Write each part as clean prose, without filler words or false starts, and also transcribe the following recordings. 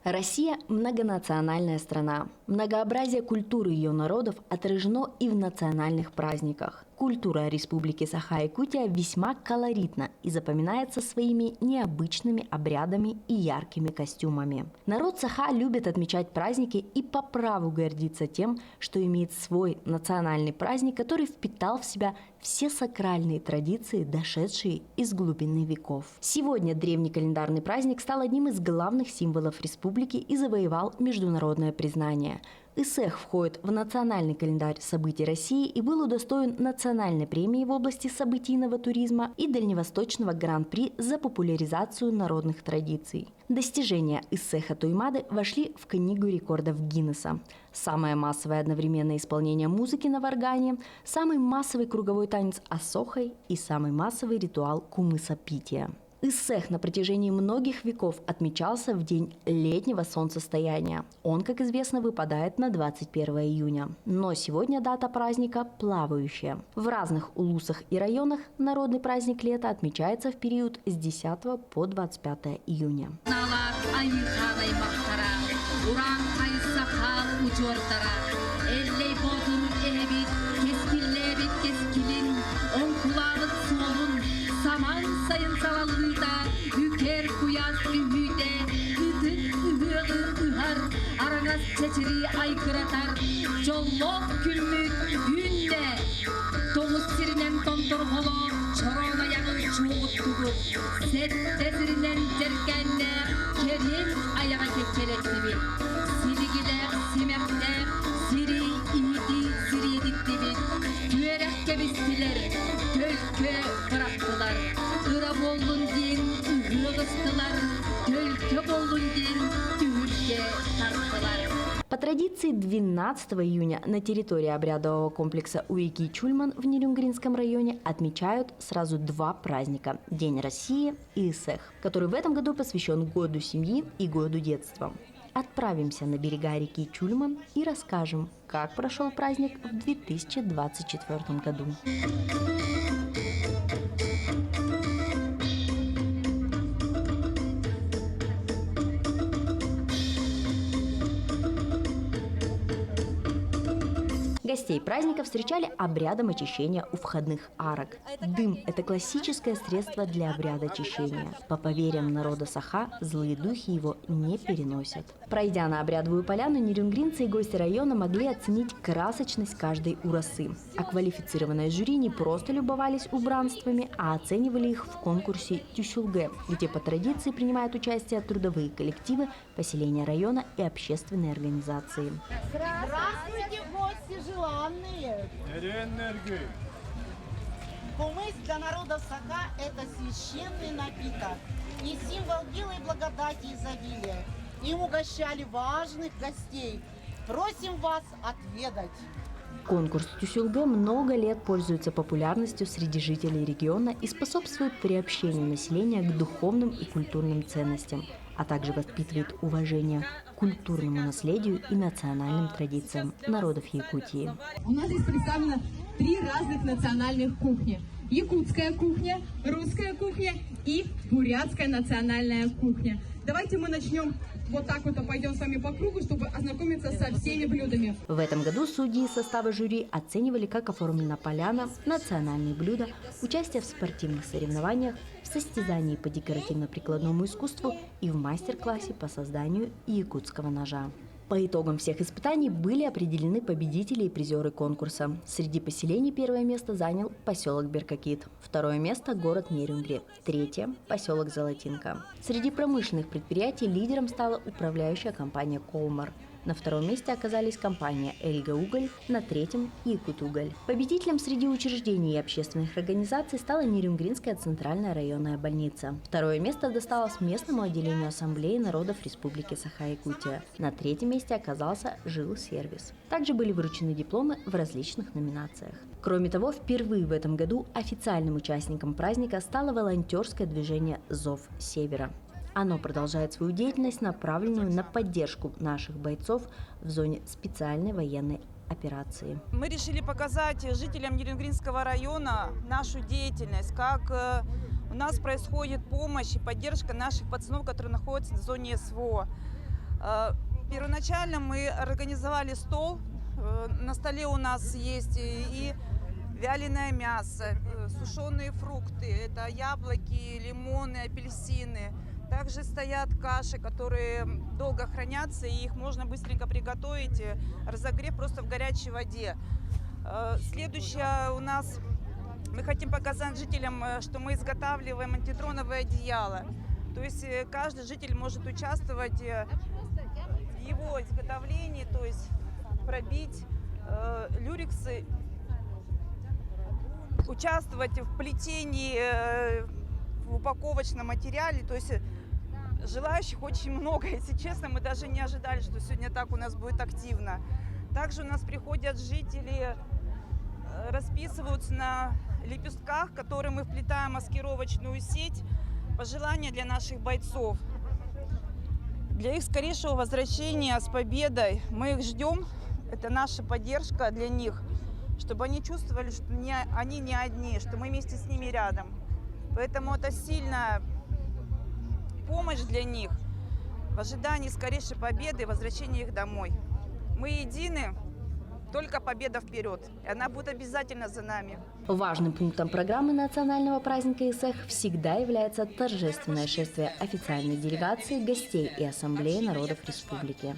Россия – многонациональная страна. Многообразие культуры ее народов отражено и в национальных праздниках. Культура Республики Саха-Якутия весьма колоритна и запоминается своими необычными обрядами и яркими костюмами. Народ Саха любит отмечать праздники и по праву гордится тем, что имеет свой национальный праздник, который впитал в себя все сакральные традиции, дошедшие из глубины веков. Сегодня древний календарный праздник стал одним из главных символов республики и завоевал международное признание. Исэх входит в национальный календарь событий России и был удостоен национальной премии в области событийного туризма и дальневосточного гран-при за популяризацию народных традиций. Достижения Исэха Туймады вошли в Книгу рекордов Гиннесса. Самое массовое одновременное исполнение музыки на варгане, самый массовый круговой танец асохой и самый массовый ритуал кумысопития. Исэх на протяжении многих веков отмечался в день летнего солнцестояния. Он, как известно, выпадает на 21 июня. Но сегодня дата праздника плавающая. В разных улусах и районах народный праздник лета отмечается в период с 10 по 25 июня. Sayın savallıda yüker kuyaz ümmüde Üdün ühüğü ühar Aragaz çeçiri aykıratar Jollok külmük günde Doğuz sirinen tontor holo Çorona yanın çoğuttuğu Set desirinen cerkenle Kerim ayağa kekkelek gibi Sirigide simekte Siri ihidi siri diktibi Güerek kebistiler Kölkö bıraktılar По традиции 12 июня на территории обрядового комплекса Уики-Чульман в Нерюнгринском районе отмечают сразу два праздника – День России и Исэх, который в этом году посвящен Году семьи и Году детства. Отправимся на берега реки Чульман и расскажем, как прошел праздник в 2024 году. Гостей праздника встречали обрядом очищения у входных арок. Дым – это классическое средство для обряда очищения. По поверьям народа Саха, злые духи его не переносят. Пройдя на обрядовую поляну, нерюнгринцы и гости района могли оценить красочность каждой урасы. А квалифицированное жюри не просто любовались убранствами, а оценивали их в конкурсе Тюсюлге, где по традиции принимают участие трудовые коллективы, поселения района и общественные организации. Здравствуйте, гости желанные! Кумыс для народа Саха – это священный напиток и символ милой благодати и изобилия. Им угощали важных гостей. Просим вас отведать. Конкурс Тюсюлге много лет пользуется популярностью среди жителей региона и способствует приобщению населения к духовным и культурным ценностям, а также воспитывает уважение к культурному наследию и национальным традициям народов Якутии. У нас здесь представлено 3 разных национальных кухни. Якутская кухня, русская кухня и бурятская национальная кухня. Давайте мы начнем вот так вот, пойдем с вами по кругу, чтобы ознакомиться со всеми блюдами. В этом году судьи состава жюри оценивали, как оформлена поляна, национальные блюда, участие в спортивных соревнованиях, в состязании по декоративно-прикладному искусству и в мастер-классе по созданию якутского ножа. По итогам всех испытаний были определены победители и призеры конкурса. Среди поселений первое место занял поселок Беркакит, второе место – город Нерюнгри, третье – поселок Золотинка. Среди промышленных предприятий лидером стала управляющая компания «Колмар». На втором месте оказались компания «Эльга-Уголь», на третьем – «Якут-Уголь». Победителем среди учреждений и общественных организаций стала Нерюнгринская центральная районная больница. Второе место досталось местному отделению Ассамблеи народов Республики Саха-Якутия. На третьем месте оказался жилсервис. Также были вручены дипломы в различных номинациях. Кроме того, впервые в этом году официальным участником праздника стало волонтерское движение «Зов Севера». Оно продолжает свою деятельность, направленную на поддержку наших бойцов в зоне специальной военной операции. Мы решили показать жителям Нерюнгринского района нашу деятельность, как у нас происходит помощь и поддержка наших пацанов, которые находятся в зоне СВО. Первоначально мы организовали стол. На столе у нас есть и вяленое мясо, сушеные фрукты, это яблоки, лимоны, апельсины. Также стоят каши, которые долго хранятся, и их можно быстренько приготовить, разогрев просто в горячей воде. Следующее у нас, мы хотим показать жителям, что мы изготавливаем антидроновое одеяло. То есть каждый житель может участвовать в его изготовлении, то есть пробить люрексы, участвовать в плетении в упаковочном материале. То есть желающих очень много. Если честно, мы даже не ожидали, что сегодня так у нас будет активно. Также у нас приходят жители, расписываются на лепестках, которые мы вплетаем в маскировочную сеть. Пожелания для наших бойцов. Для их скорейшего возвращения с победой мы их ждем. Это наша поддержка для них, чтобы они чувствовали, что они не одни, что мы вместе с ними рядом. Поэтому это сильная помощь для них в ожидании скорейшей победы и возвращения их домой. Мы едины, только победа вперед. И она будет обязательно за нами. Важным пунктом программы национального праздника ИСЭХ всегда является торжественное шествие официальной делегации, гостей и ассамблеи народов республики.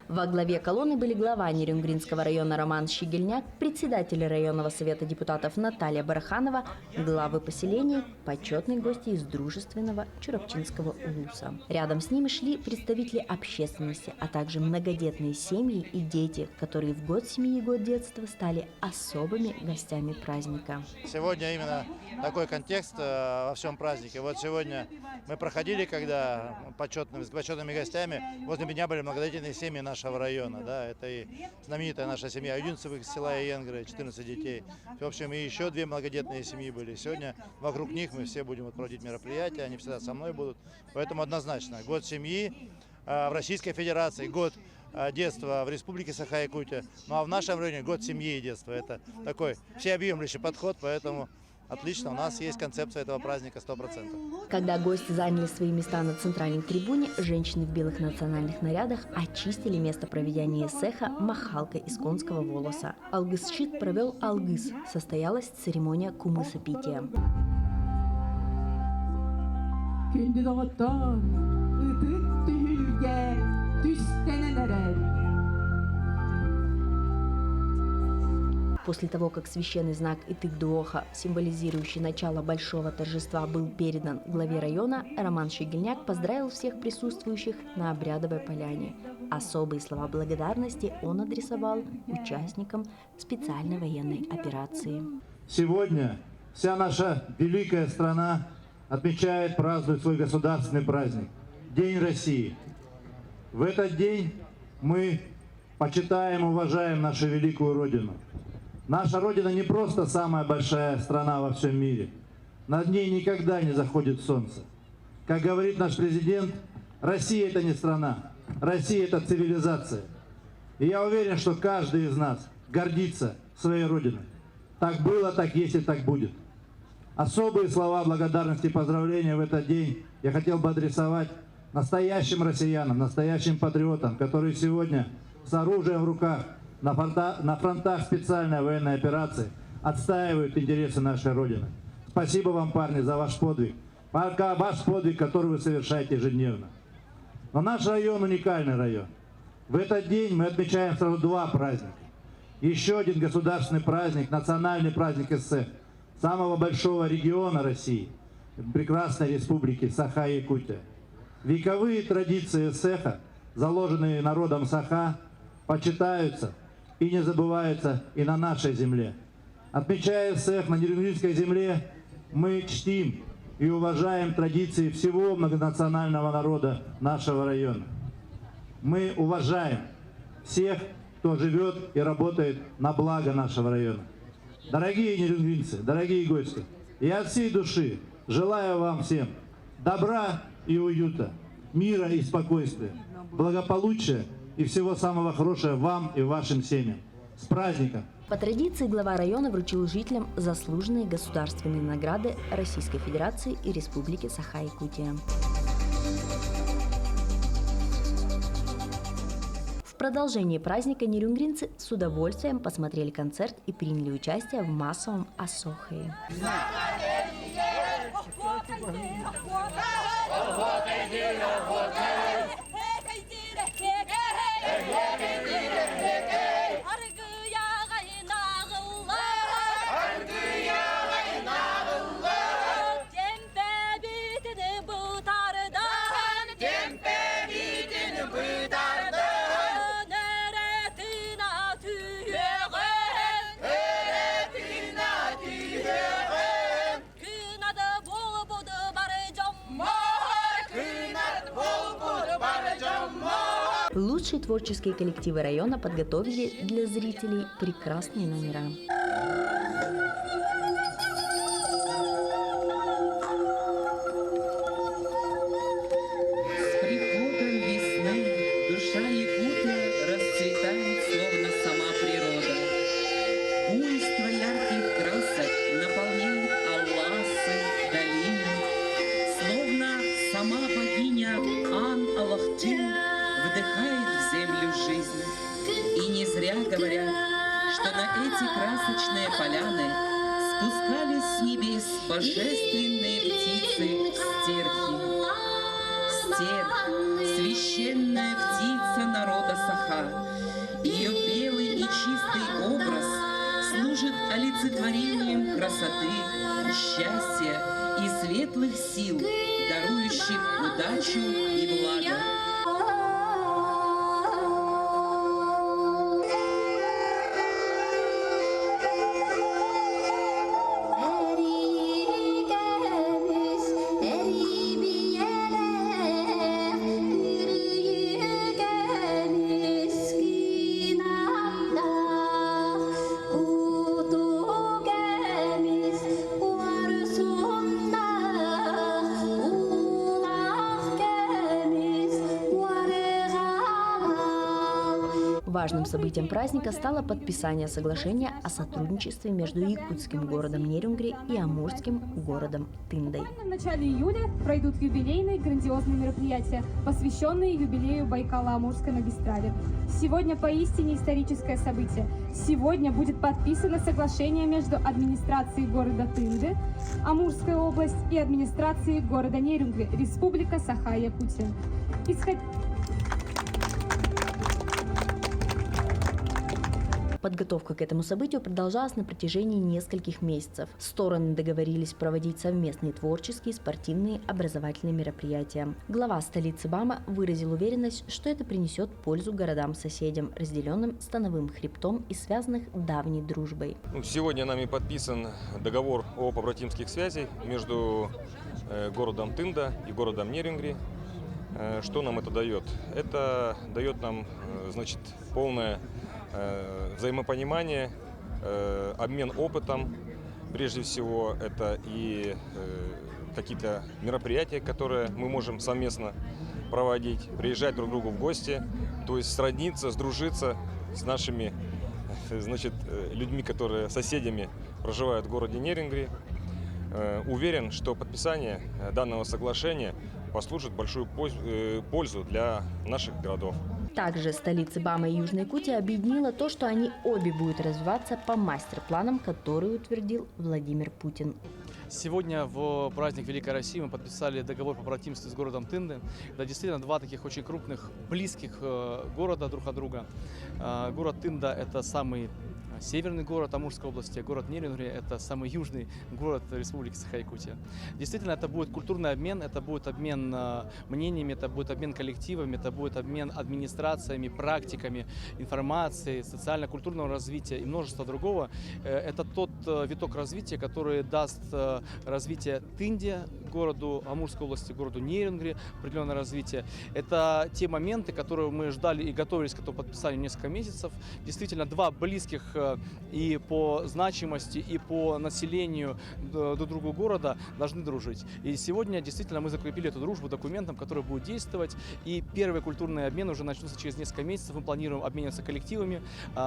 Во главе колонны были глава Нерюнгринского района Роман Щегельняк, председатель районного совета депутатов Наталья Бараханова, главы поселений, почетные гости из дружественного Чурапчинского улуса. Рядом с ними шли представители общественности, а также многодетные семьи и дети, которые в год семьи и год детства стали особыми гостями праздника. Сегодня именно такой контекст во всем празднике. Вот сегодня мы проходили, когда с почетными гостями возле меня были многодетные семьи нашего района. Да, это и знаменитая наша семья Юдинцевых из села Янгры, 14 детей. В общем, и еще 2 многодетные семьи были. Сегодня вокруг них мы все будем проводить мероприятия, они всегда со мной будут. Поэтому однозначно, год семьи в Российской Федерации, год детства в Республике Саха-Якутия. Ну а в нашем районе год семьи и детства. Это такой всеобъемлющий подход, поэтому отлично, у нас есть концепция этого праздника 100%. Когда гости заняли свои места на центральной трибуне, женщины в белых национальных нарядах очистили место проведения ИСЭХа махалкой из конского волоса. Алгыс-щит провел алгыс. Состоялась церемония кумысопития. После того, как священный знак Итык-Дуоха, символизирующий начало большого торжества, был передан главе района, Роман Щегельняк поздравил всех присутствующих на обрядовой поляне. Особые слова благодарности он адресовал участникам специальной военной операции. Сегодня вся наша великая страна отмечает, празднует свой государственный праздник – День России. В этот день мы почитаем и уважаем нашу великую Родину. Наша Родина не просто самая большая страна во всем мире. Над ней никогда не заходит солнце. Как говорит наш президент, Россия – это не страна, Россия – это цивилизация. И я уверен, что каждый из нас гордится своей Родиной. Так было, так есть и так будет. Особые слова благодарности и поздравления в этот день я хотел бы адресовать настоящим россиянам, настоящим патриотам, которые сегодня с оружием в руках на фронтах специальной военной операции отстаивают интересы нашей Родины. Спасибо вам, парни, за ваш подвиг. Ваш подвиг, который вы совершаете ежедневно. Но наш район уникальный район. В этот день мы отмечаем сразу два праздника. Еще один государственный праздник, национальный праздник СССР, самого большого региона России, прекрасной республики Саха-Якутия. Вековые традиции СССР, заложенные народом Саха, почитаются и не забываются и на нашей земле. Отмечая СССР на Нерюнгринской земле, мы чтим и уважаем традиции всего многонационального народа нашего района. Мы уважаем всех, кто живет и работает на благо нашего района. Дорогие нерюнгринцы, дорогие гости, я от всей души желаю вам всем добра и уюта, мира и спокойствия, благополучия и всего самого хорошего вам и вашим семьям. С праздником! По традиции глава района вручил жителям заслуженные государственные награды Российской Федерации и Республики Саха-Якутия. В продолжении праздника нерюнгринцы с удовольствием посмотрели концерт и приняли участие в массовом асохе. Лучшие творческие коллективы района подготовили для зрителей прекрасные номера. С приходом весны душа якута расцветает, словно сама природа. Буйство ярких красок наполняет алласы, долины, словно сама богиня Ан-Аллахтин вдыхает в землю жизнь. И не зря говорят, что на эти красочные поляны спускались с небес божественные птицы стерхи. Стерх — священная птица народа Саха. Ее белый и чистый образ служит олицетворением красоты, счастья и светлых сил, дарующих удачу и благо. Важным событием праздника стало подписание соглашения о сотрудничестве между якутским городом Нерюнгри и амурским городом Тындой. В начале июля пройдут юбилейные грандиозные мероприятия, посвященные юбилею Байкало-Амурской магистрали. Сегодня поистине историческое событие. Сегодня будет подписано соглашение между администрацией города Тынды, Амурская область, и администрацией города Нерюнгри, Республика Саха-Якутия. Подготовка к этому событию продолжалась на протяжении нескольких месяцев. Стороны договорились проводить совместные творческие, спортивные, образовательные мероприятия. Глава столицы БАМа выразил уверенность, что это принесет пользу городам-соседям, разделенным становым хребтом и связанных давней дружбой. Сегодня нами подписан договор о побратимских связях между городом Тында и городом Нерюнгри. Что нам это дает? Это дает нам, значит, полное взаимопонимание, обмен опытом. Прежде всего, это и какие-то мероприятия, которые мы можем совместно проводить, приезжать друг к другу в гости, то есть сродниться, сдружиться с нашими, значит, людьми, которые соседями проживают в городе Нерюнгри. Уверен, что подписание данного соглашения послужит большую пользу для наших городов. Также столицы БАМа и Южной Якутии объединило то, что они обе будут развиваться по мастер-планам, которые утвердил Владимир Путин. Сегодня в праздник Великой России мы подписали договор по братимству с городом Тынды. Это действительно два таких очень крупных, близких города друг от друга. Город Тында – это самый северный город Амурской области, город Нерюнгри – это самый южный город Республики Саха-Якутия. Действительно, это будет культурный обмен, это будет обмен мнениями, это будет обмен коллективами, это будет обмен администрациями, практиками, информацией, социально-культурного развития и множество другого. Это тот виток развития, который даст развитие Тынде, городу Амурской области, городу Нерюнгри, определенное развитие. Это те моменты, которые мы ждали и готовились к этому подписанию несколько месяцев. Действительно, два близких и по значимости, и по населению друг другу города должны дружить. И сегодня действительно мы закрепили эту дружбу документом, который будет действовать. И первые культурные обмены уже начнутся через несколько месяцев. Мы планируем обмениваться коллективами,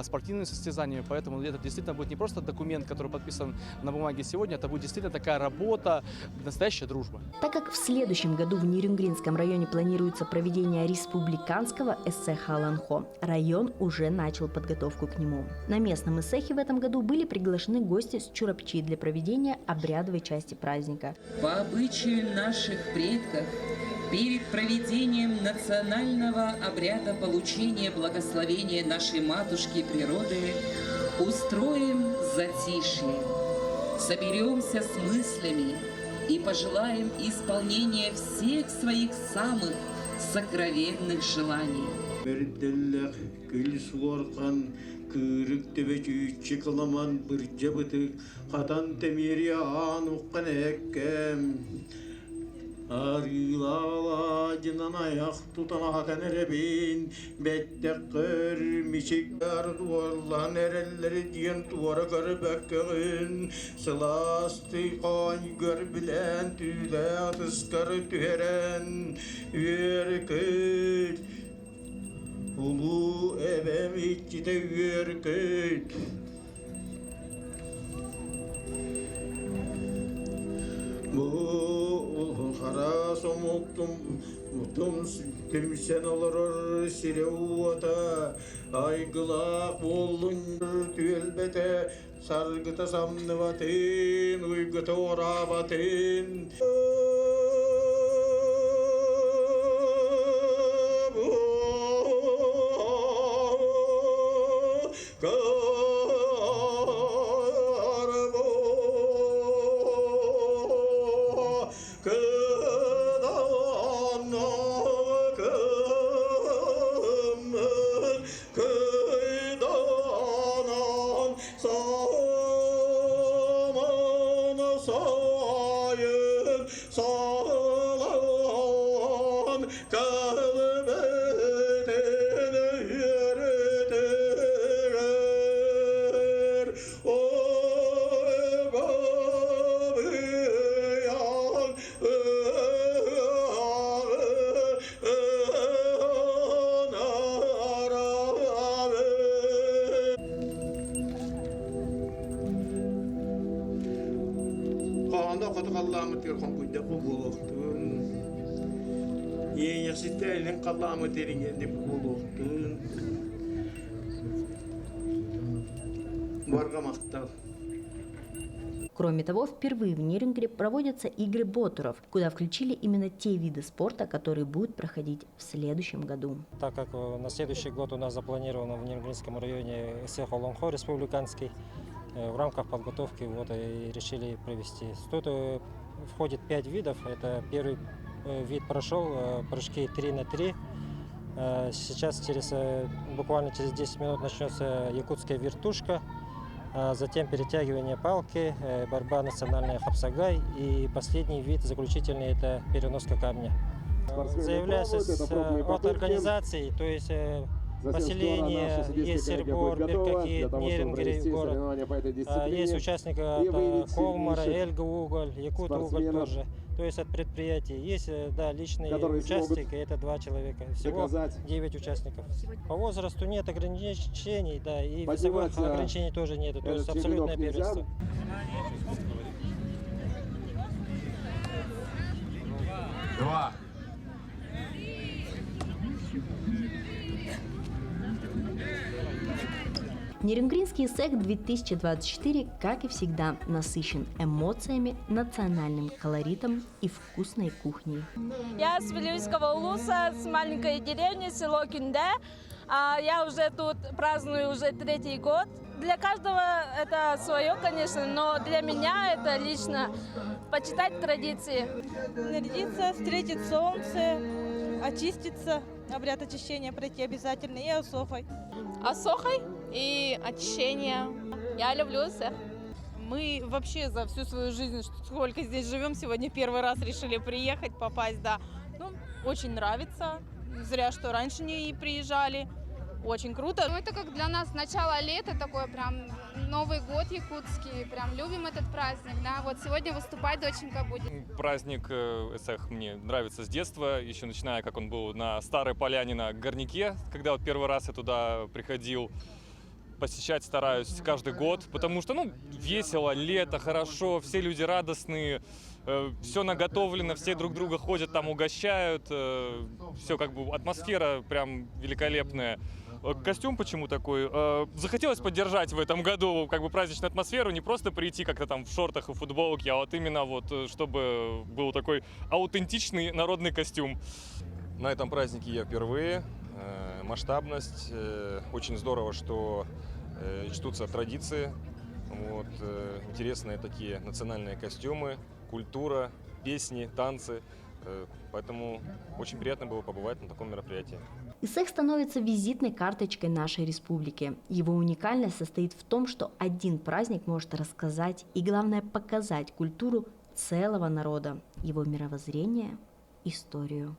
спортивными состязаниями. Поэтому это действительно будет не просто документ, который подписан на бумаге сегодня, это будет действительно такая работа, настоящая дружба. Так как в следующем году в Нерюнгринском районе планируется проведение республиканского эссе Халанхо, район уже начал подготовку к нему. На местном эссехе в этом году были приглашены гости с Чурапчи для проведения обрядовой части праздника. По обычаю наших предков, перед проведением национального обряда получения благословения нашей матушки природы устроим затишье, соберемся с мыслями и пожелаем исполнения всех своих самых сокровенных желаний. Kırık tebeci çıkılaman bir cebıtık Katan temiri an uqqan ekkem Arılala cinan ayak tutan hakan erebin Bettek kırmışık arduvarlan erelleri diyen tuvara karı bekkeğin Sılasti kan gör bilen tüle atıskarı tüheren Verkit Ulu evem içi de yürküt Bu kara somuktum Tümsen olur sirevata Aygılak olun tüelbete Sargıta samnıvatın Uygıta orabatın Кроме того, впервые в Нерюнгри проводятся игры ботуров, куда включили именно те виды спорта, которые будут проходить в следующем году. Так как на следующий год у нас запланировано в Нерюнгринском районе эссе Халанхо республиканский, в рамках подготовки и решили провести. Тут входит 5 видов. Это первый вид прошел, прыжки 3 на 3. Сейчас буквально через 10 минут начнется якутская вертушка, затем перетягивание палки, борьба национальная хапсагай и последний вид, заключительный, это переноска камня. Заявляюсь от организаций, то есть поселение, есть Сербор, Беркакит, Нерюнгри город, есть участники от Колмара, Эльга уголь, Якут уголь тоже. То есть от предприятий. Есть личные участники, это 2 человека. Всего 9 участников. По возрасту нет ограничений, и весовых ограничений тоже нет. То есть абсолютное первенство. Два, Нерюнгринский ИСЭК 2024, как и всегда, насыщен эмоциями, национальным колоритом и вкусной кухней. Я с Вилюйского улуса, с маленькой деревни, село Кюнде. Я уже тут праздную уже 3-й год. Для каждого это свое, конечно, но для меня это лично почитать традиции. Нарядиться, встретить солнце, очиститься, обряд очищения пройти обязательно, и осохой. Осохой и очищение. Я люблю всех. Мы вообще за всю свою жизнь, сколько здесь живем, сегодня первый раз решили приехать, попасть, да. Ну, очень нравится. Зря, что раньше не приезжали. Очень круто. Ну, это как для нас начало лета, такой прям Новый год якутский. Прям любим этот праздник, да. Вот сегодня выступать доченька будет. Праздник ЭСЭХ мне нравится с детства, еще начиная, как он был на Старой Поляне на Горняке, когда вот первый раз я туда приходил. Посещать стараюсь каждый год, потому что, весело, лето, хорошо, все люди радостные, все наготовлено, все друг друга ходят, там угощают, все как бы атмосфера прям великолепная. Костюм почему такой? Захотелось поддержать в этом году как бы праздничную атмосферу, не просто прийти как-то там в шортах и футболке, а вот именно вот, чтобы был такой аутентичный народный костюм. На этом празднике я впервые. Масштабность. Очень здорово, что чтутся традиции. Вот, интересные такие национальные костюмы, культура, песни, танцы. Поэтому очень приятно было побывать на таком мероприятии. ИСЭХ становится визитной карточкой нашей республики. Его уникальность состоит в том, что один праздник может рассказать и, главное, показать культуру целого народа, его мировоззрение, историю.